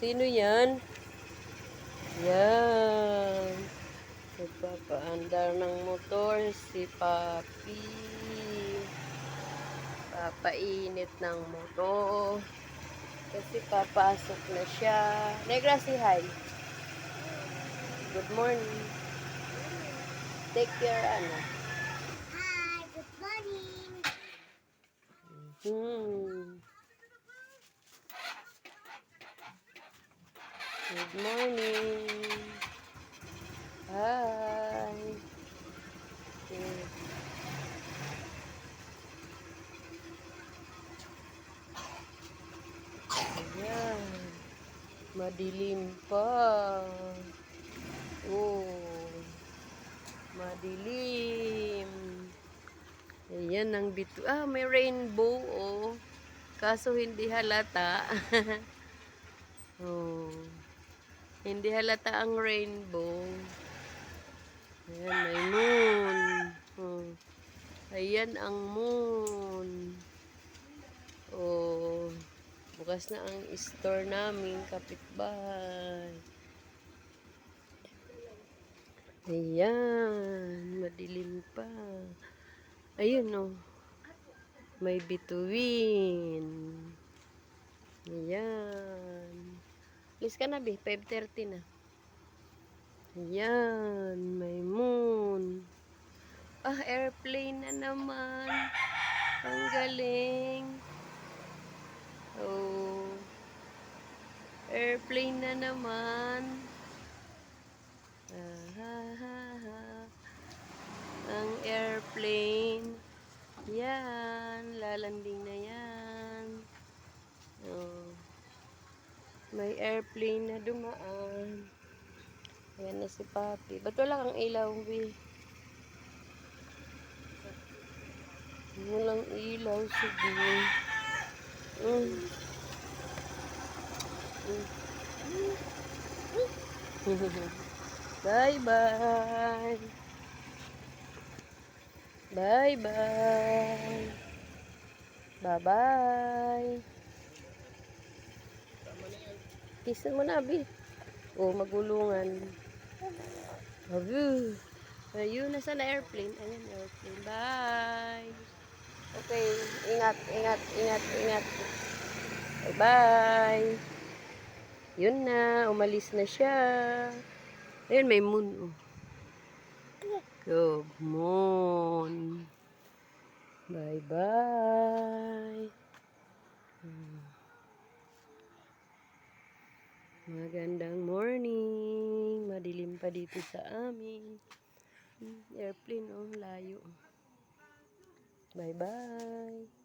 Sino yan? Yan. Nagpapaandar ng motor si Papi. Papainit ng motor. Kasi papasok na siya. Negra, si hi. Good morning. Take your ano. Hi, good morning. Good morning. Hi. Ayan. Madilim pa. Oh. Madilim. Ayan ang bito. Ah, may rainbow, oh. Kaso hindi halata. Oh. Hindi halata ang rainbow. Ayan, may moon. Oh. Ayan ang moon. Oh. Bukas na ang store namin, kapitbahay. Ayan, madilim pa. Ayun, oh. May bituin. Ayan. Alis ka na, be. 5:30 na. Ayan, may moon. Ah, airplane na naman. Ang galing. Oh. Airplane na naman. Ang airplane. Yan. Lalanding na yan. Oh. May airplane na dumaan. Ayan na si Papi. Ba't wala kang ilaw, Bi? Walang ilaw, sige. Bye-bye. Bye-bye. Bye-bye. Kiss mo na, Bi. Oh, magulungan. Abu. Ayun, nasa na airplane. Ayan, airplane. Bye. Okay, ingat, ingat, ingat, ingat. Bye-bye. Yun na, umalis na siya. Ayun, may moon. Oh. Good moon. Bye-bye. Magandang morning. Madilim pa dito sa amin. Airplane, oh, layo. Bye-bye.